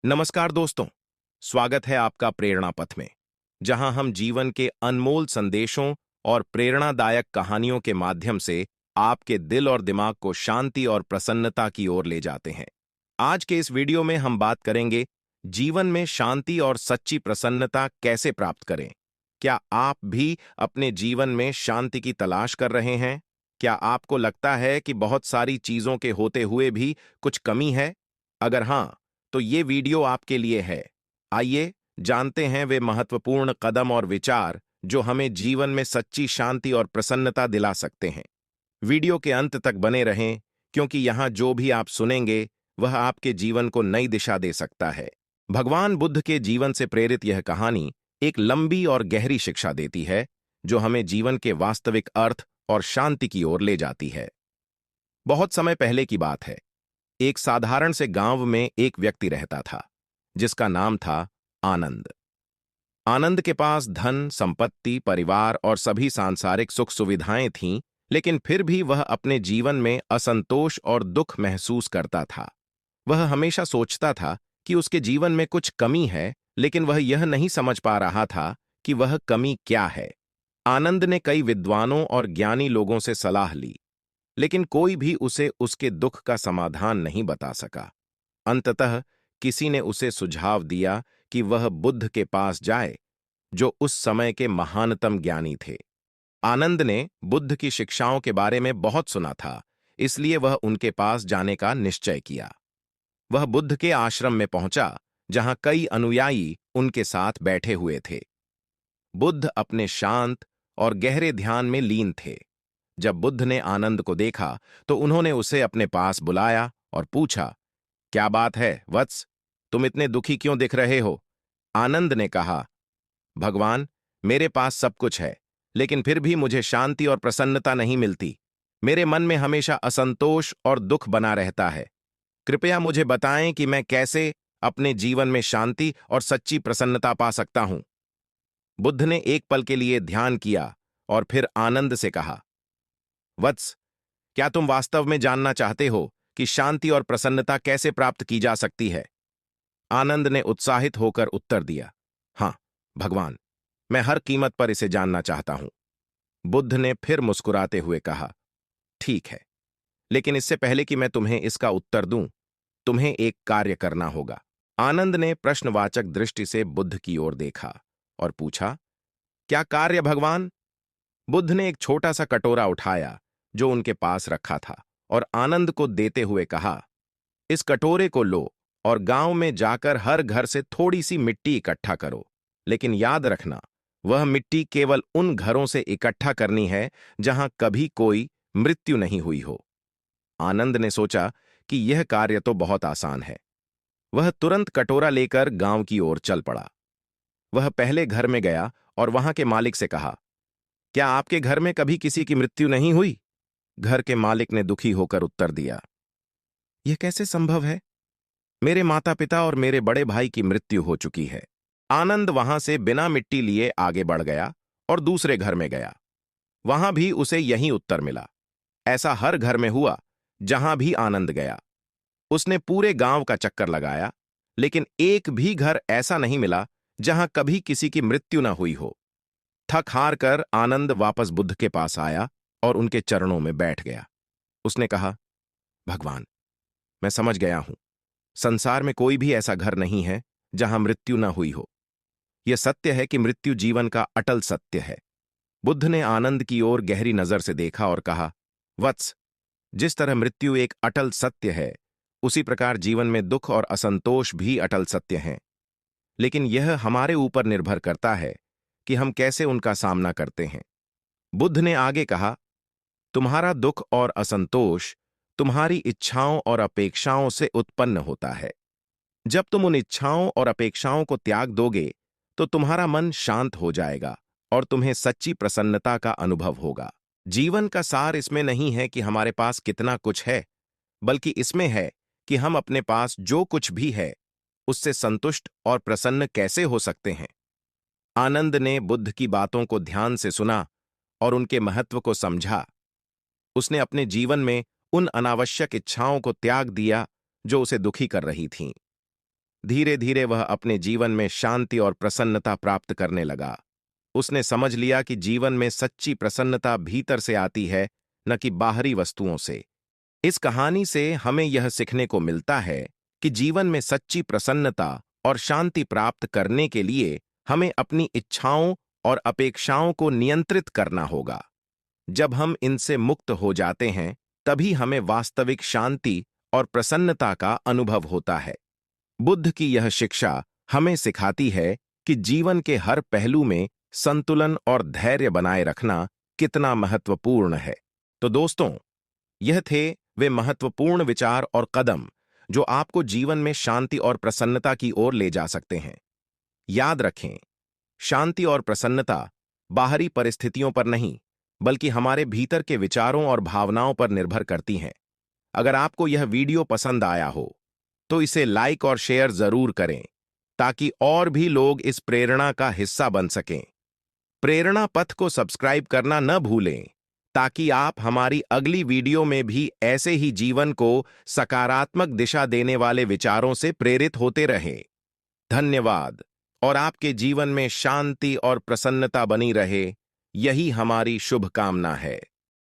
नमस्कार दोस्तों, स्वागत है आपका प्रेरणा पथ में, जहां हम जीवन के अनमोल संदेशों और प्रेरणादायक कहानियों के माध्यम से आपके दिल और दिमाग को शांति और प्रसन्नता की ओर ले जाते हैं। आज के इस वीडियो में हम बात करेंगे जीवन में शांति और सच्ची प्रसन्नता कैसे प्राप्त करें। क्या आप भी अपने जीवन में शांति की तलाश कर रहे हैं? क्या आपको लगता है कि बहुत सारी चीजों के होते हुए भी कुछ कमी है? अगर हां, तो ये वीडियो आपके लिए है। आइए जानते हैं वे महत्वपूर्ण कदम और विचार जो हमें जीवन में सच्ची शांति और प्रसन्नता दिला सकते हैं। वीडियो के अंत तक बने रहें, क्योंकि यहाँ जो भी आप सुनेंगे वह आपके जीवन को नई दिशा दे सकता है। भगवान बुद्ध के जीवन से प्रेरित यह कहानी एक लंबी और गहरी शिक्षा देती है, जो हमें जीवन के वास्तविक अर्थ और शांति की ओर ले जाती है। बहुत समय पहले की बात है। एक साधारण से गांव में एक व्यक्ति रहता था, जिसका नाम था आनंद। आनंद के पास धन, संपत्ति, परिवार और सभी सांसारिक सुख सुविधाएं थीं, लेकिन फिर भी वह अपने जीवन में असंतोष और दुख महसूस करता था। वह हमेशा सोचता था कि उसके जीवन में कुछ कमी है, लेकिन वह यह नहीं समझ पा रहा था कि वह कमी क्या है। आनंद ने कई विद्वानों और ज्ञानी लोगों से सलाह ली, लेकिन कोई भी उसे उसके दुख का समाधान नहीं बता सका। अंततः किसी ने उसे सुझाव दिया कि वह बुद्ध के पास जाए, जो उस समय के महानतम ज्ञानी थे। आनंद ने बुद्ध की शिक्षाओं के बारे में बहुत सुना था, इसलिए वह उनके पास जाने का निश्चय किया। वह बुद्ध के आश्रम में पहुंचा, जहां कई अनुयायी उनके साथ बैठे हुए थे। बुद्ध अपने शांत और गहरे ध्यान में लीन थे। जब बुद्ध ने आनंद को देखा, तो उन्होंने उसे अपने पास बुलाया और पूछा, क्या बात है वत्स, तुम इतने दुखी क्यों दिख रहे हो? आनंद ने कहा, भगवान, मेरे पास सब कुछ है, लेकिन फिर भी मुझे शांति और प्रसन्नता नहीं मिलती। मेरे मन में हमेशा असंतोष और दुख बना रहता है। कृपया मुझे बताएं कि मैं कैसे अपने जीवन में शांति और सच्ची प्रसन्नता पा सकता हूं। बुद्ध ने एक पल के लिए ध्यान किया और फिर आनंद से कहा, वत्स, क्या तुम वास्तव में जानना चाहते हो कि शांति और प्रसन्नता कैसे प्राप्त की जा सकती है? आनंद ने उत्साहित होकर उत्तर दिया, हाँ भगवान, मैं हर कीमत पर इसे जानना चाहता हूं। बुद्ध ने फिर मुस्कुराते हुए कहा, ठीक है, लेकिन इससे पहले कि मैं तुम्हें इसका उत्तर दूं, तुम्हें एक कार्य करना होगा। आनंद ने प्रश्नवाचक दृष्टि से बुद्ध की ओर देखा और पूछा, क्या कार्य भगवान? बुद्ध ने एक छोटा सा कटोरा उठाया जो उनके पास रखा था और आनंद को देते हुए कहा, इस कटोरे को लो और गांव में जाकर हर घर से थोड़ी सी मिट्टी इकट्ठा करो, लेकिन याद रखना, वह मिट्टी केवल उन घरों से इकट्ठा करनी है जहां कभी कोई मृत्यु नहीं हुई हो। आनंद ने सोचा कि यह कार्य तो बहुत आसान है। वह तुरंत कटोरा लेकर गांव की ओर चल पड़ा। वह पहले घर में गया और वहां के मालिक से कहा, क्या आपके घर में कभी किसी की मृत्यु नहीं हुई? घर के मालिक ने दुखी होकर उत्तर दिया, यह कैसे संभव है? मेरे माता पिता और मेरे बड़े भाई की मृत्यु हो चुकी है। आनंद वहां से बिना मिट्टी लिए आगे बढ़ गया और दूसरे घर में गया। वहां भी उसे यही उत्तर मिला। ऐसा हर घर में हुआ जहां भी आनंद गया। उसने पूरे गांव का चक्कर लगाया, लेकिन एक भी घर ऐसा नहीं मिला जहां कभी किसी की मृत्यु न हुई हो। थक हार कर आनंद वापस बुद्ध के पास आया और उनके चरणों में बैठ गया। उसने कहा, भगवान, मैं समझ गया हूं, संसार में कोई भी ऐसा घर नहीं है जहां मृत्यु न हुई हो। यह सत्य है कि मृत्यु जीवन का अटल सत्य है। बुद्ध ने आनंद की ओर गहरी नजर से देखा और कहा, वत्स, जिस तरह मृत्यु एक अटल सत्य है, उसी प्रकार जीवन में दुख और असंतोष भी अटल सत्य हैं। लेकिन यह हमारे ऊपर निर्भर करता है कि हम कैसे उनका सामना करते हैं। बुद्ध ने आगे कहा, तुम्हारा दुख और असंतोष तुम्हारी इच्छाओं और अपेक्षाओं से उत्पन्न होता है। जब तुम उन इच्छाओं और अपेक्षाओं को त्याग दोगे, तो तुम्हारा मन शांत हो जाएगा और तुम्हें सच्ची प्रसन्नता का अनुभव होगा। जीवन का सार इसमें नहीं है कि हमारे पास कितना कुछ है, बल्कि इसमें है कि हम अपने पास जो कुछ भी है, उससे संतुष्ट और प्रसन्न कैसे हो सकते हैं। आनंद ने बुद्ध की बातों को ध्यान से सुना और उनके महत्व को समझा। उसने अपने जीवन में उन अनावश्यक इच्छाओं को त्याग दिया जो उसे दुखी कर रही थीं। धीरे धीरे वह अपने जीवन में शांति और प्रसन्नता प्राप्त करने लगा। उसने समझ लिया कि जीवन में सच्ची प्रसन्नता भीतर से आती है, न कि बाहरी वस्तुओं से। इस कहानी से हमें यह सीखने को मिलता है कि जीवन में सच्ची प्रसन्नता और शांति प्राप्त करने के लिए हमें अपनी इच्छाओं और अपेक्षाओं को नियंत्रित करना होगा। जब हम इनसे मुक्त हो जाते हैं, तभी हमें वास्तविक शांति और प्रसन्नता का अनुभव होता है। बुद्ध की यह शिक्षा हमें सिखाती है कि जीवन के हर पहलू में संतुलन और धैर्य बनाए रखना कितना महत्वपूर्ण है। तो दोस्तों, यह थे वे महत्वपूर्ण विचार और कदम जो आपको जीवन में शांति और प्रसन्नता की ओर ले जा सकते हैं। याद रखें, शांति और प्रसन्नता बाहरी परिस्थितियों पर नहीं, बल्कि हमारे भीतर के विचारों और भावनाओं पर निर्भर करती हैं। अगर आपको यह वीडियो पसंद आया हो, तो इसे लाइक और शेयर जरूर करें, ताकि और भी लोग इस प्रेरणा का हिस्सा बन सकें। प्रेरणा पथ को सब्सक्राइब करना न भूलें, ताकि आप हमारी अगली वीडियो में भी ऐसे ही जीवन को सकारात्मक दिशा देने वाले विचारों से प्रेरित होते रहें। धन्यवाद, और आपके जीवन में शांति और प्रसन्नता बनी रहे, यही हमारी शुभकामना है।